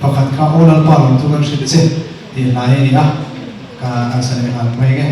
pakhat ka olal palong tu kan sitse di lai ni ah ka asane kan mai ge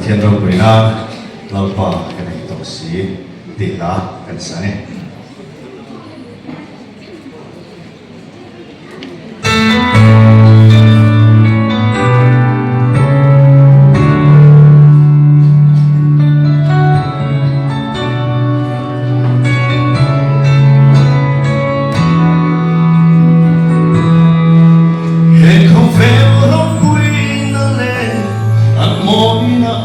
thiên đâu quỷ na lâu qua cái này tổ sĩ tỷ lá cái sáng này Moi na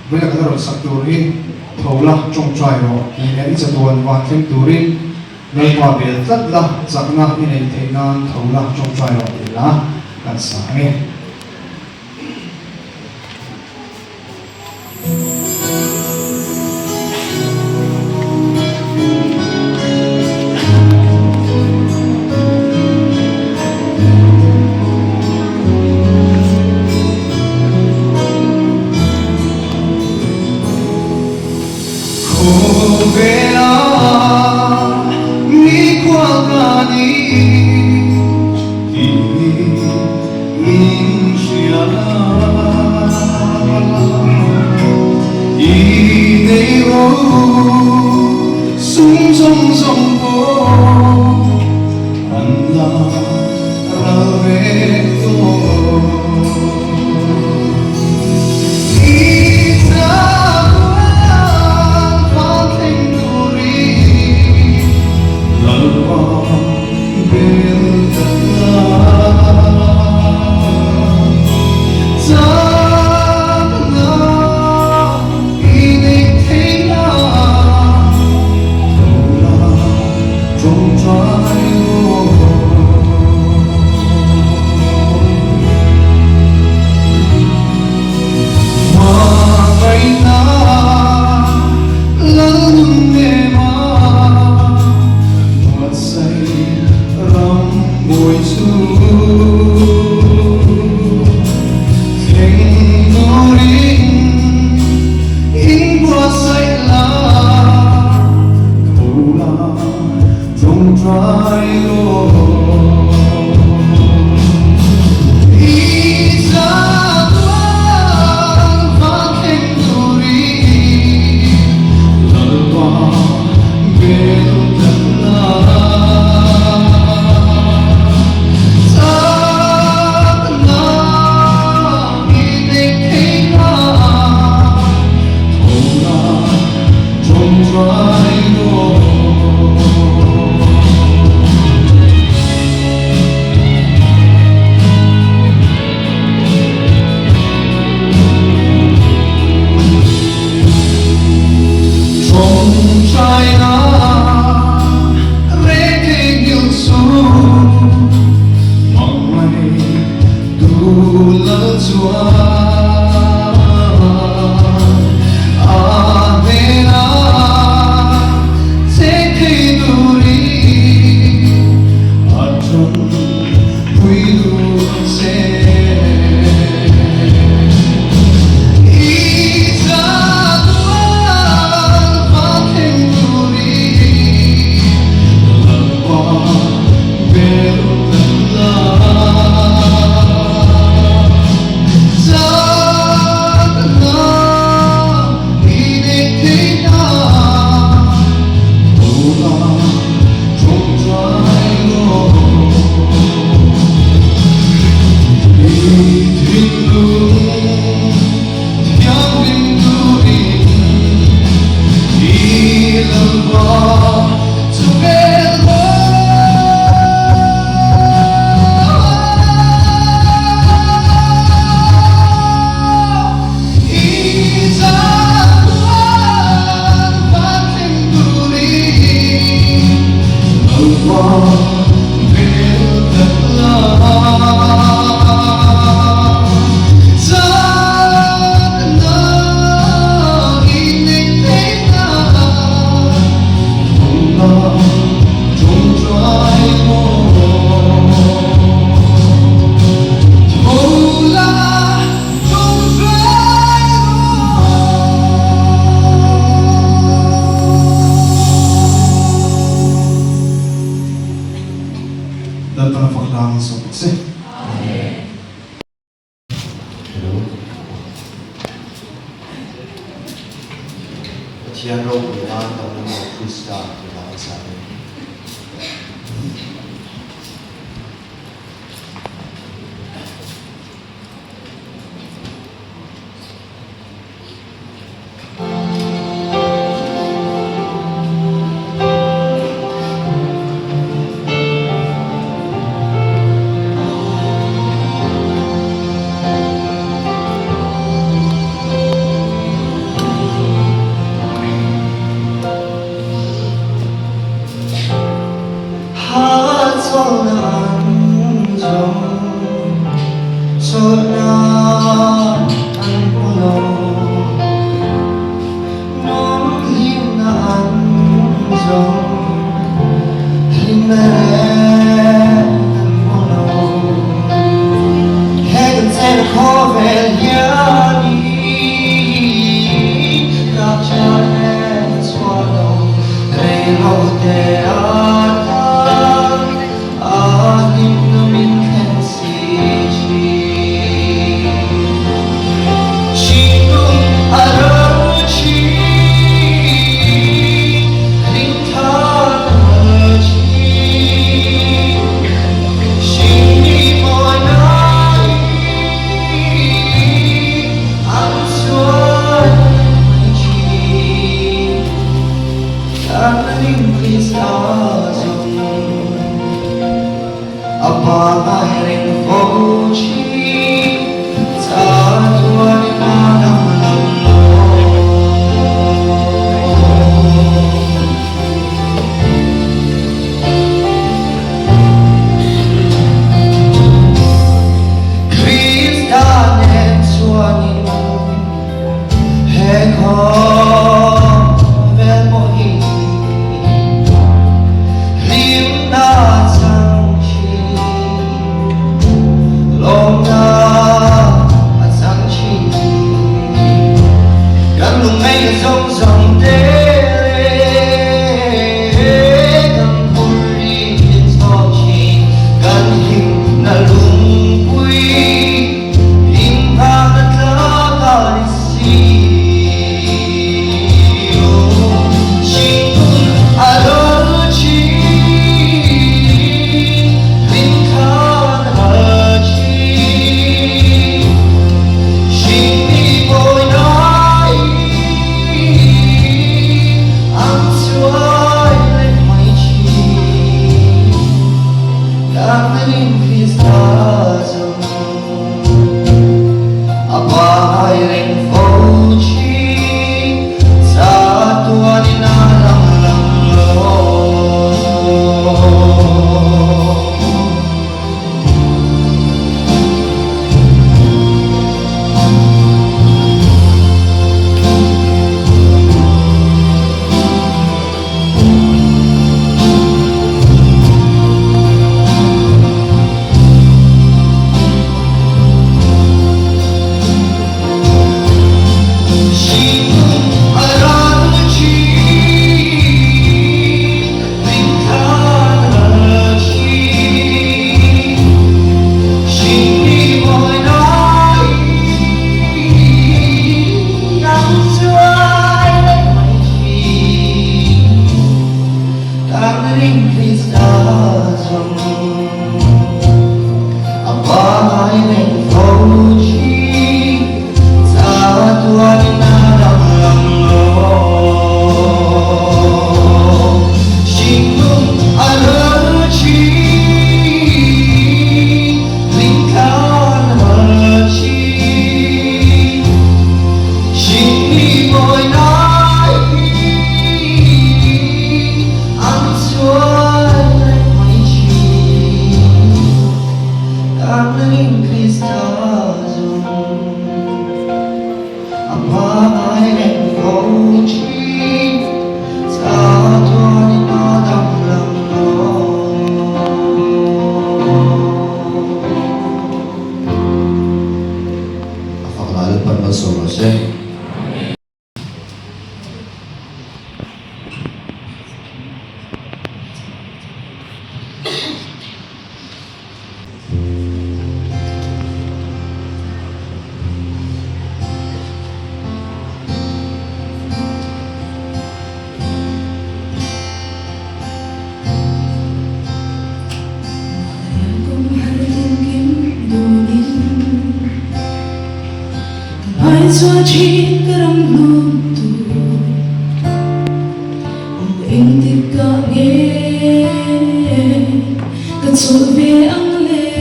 Banyak orang sakturin, taulah congcai ro. Ini jatuhan wakil turin, melpa belat lah, zakna ini tenan taulah congcai ro ilah kan sange. Dan panapaklangan sa pagsi. At yan raw kailangan ng mga Krista kailangan sa atin. Long Cho chi cái rong luôn tu em thì có nghe cái chỗ về ăn lê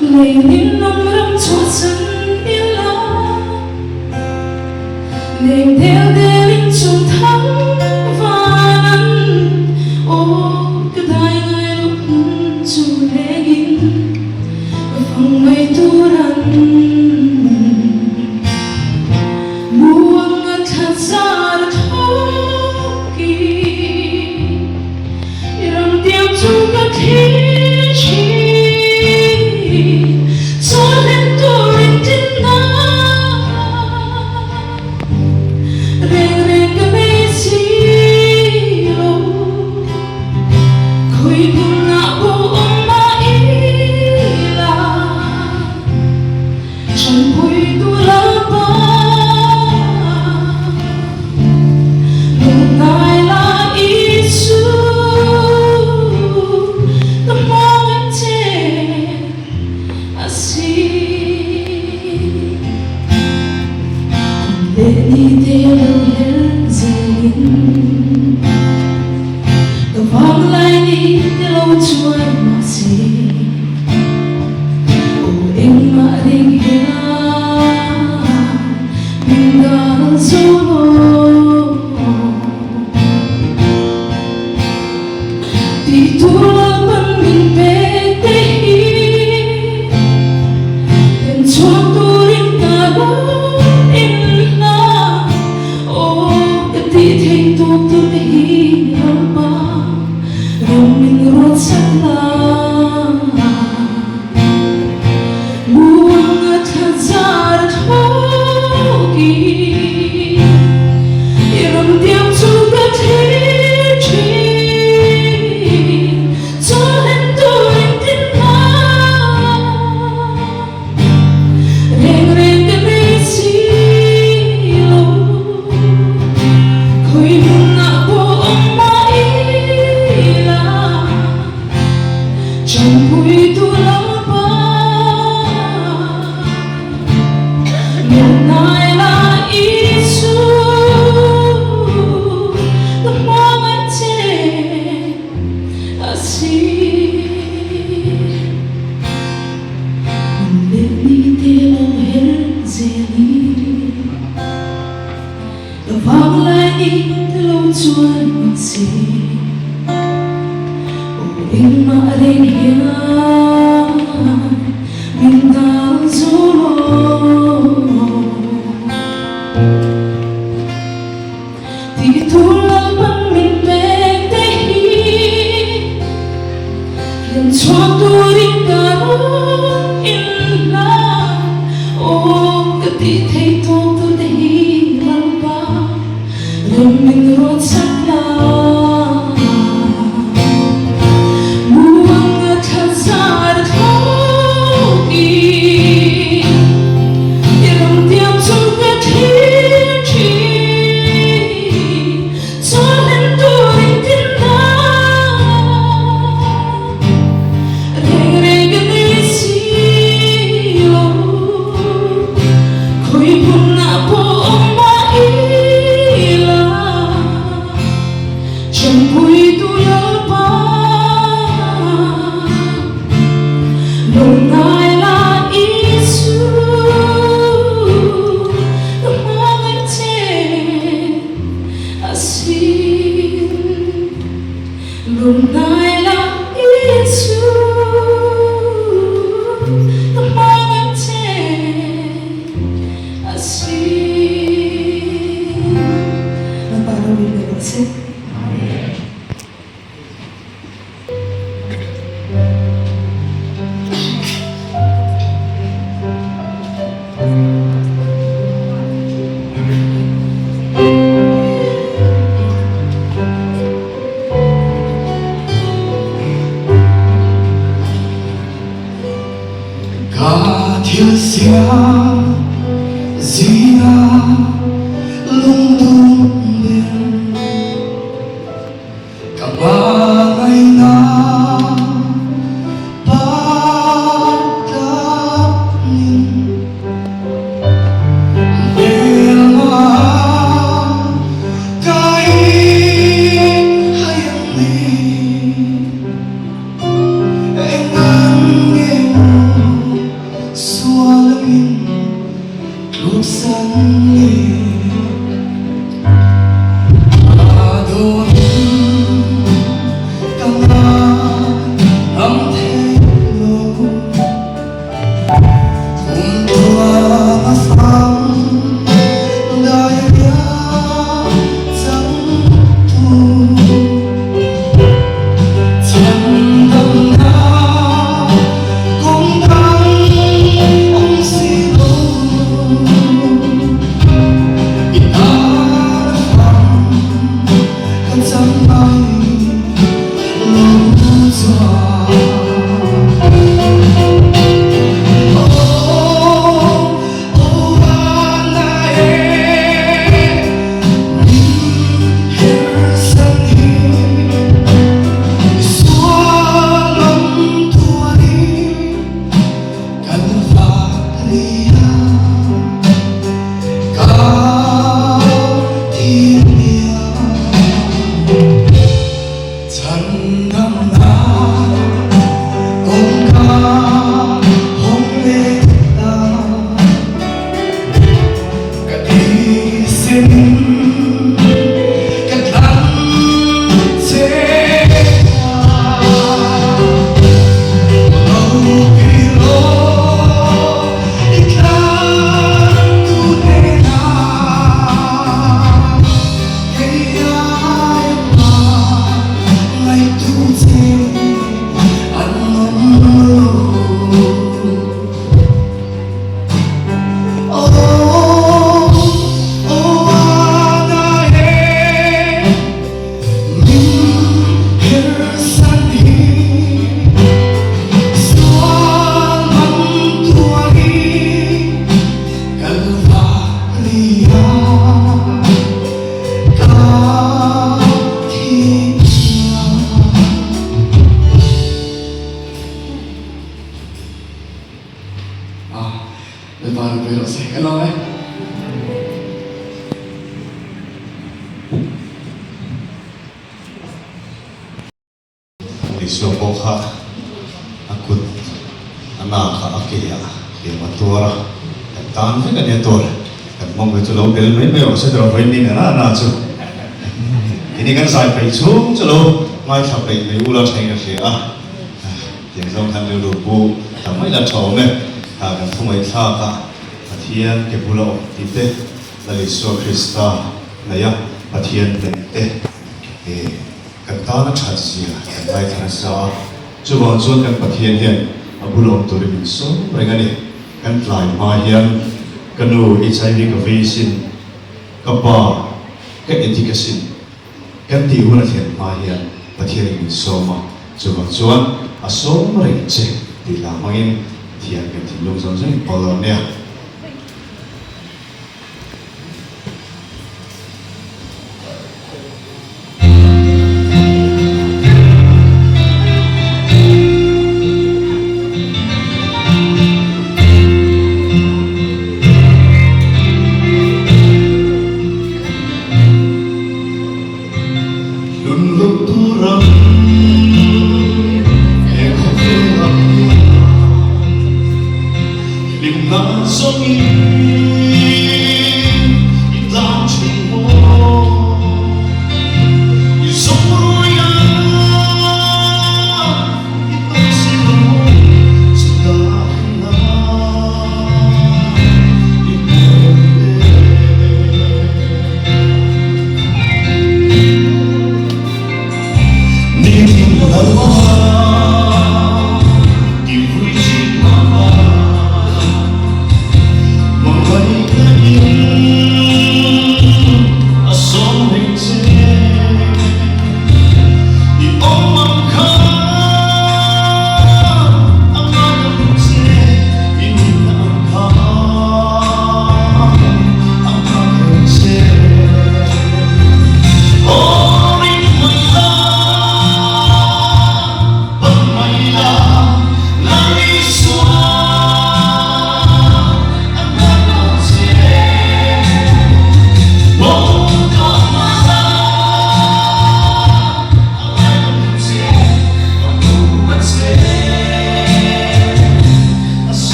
ngày đến năm rong cho sân yên lo ngày theo để linh chung thắng và nắng ô cái tai người lúc chung lê gin may turan muang at hazar thoki iram tiam chuka thichi solen turin tinna reng reng ka mesilo koi bunga bo oma chẳng vui tu la ba lúc này là Isu the moment así để đi theo lên dần the vòng lại đi theo lâu chuối mà gì em mà đi vang lại đi lâu chuối một gì em mà đến hiện mình ta dù thì thu lắm bằng mình về đây liền cho tôi đi cả lúc in là ô cái tí thấy tôi đây làm ba rồi mình rồi chắc là Hãy sia zia lung tung biển cả ba ngày na bắt gặp nhìn bên hoa cái hay anh đi em đang nghe xua lưng lúc sáng nghe đôi căng ấm thế lâu cùng tua sáng đời nhớ chẳng thu chẳng đâm nào cũng đang ông xin lỗi ít ai phòng kan chẳng ai lâu dài Để vào được với độ sẽ cái lo đấy. Di Soboha akut anak akia dia matura tan kan dia tor kan mong betul lo bel mai o se dro vein ni na chu ini kan sai pai chung chalo mai tha pai mai ula thai na se a tiền song than lu bu ta mai la chom ne ta kan thu mai tha ka pathian ke bulo ti te la li so Krista na ya pathian te kan ta na chat sia kan vai kan sa chu bon chuan kan pathian hian a bulom tur min so regani kan tlai ma hian kanu HIV ka vaccine ka pa ka etikasin kan ti huna thian ma hian pathian min so ma chu bon chuan a som rei che ti la mangin thian kan ti lung zong zeng polon ne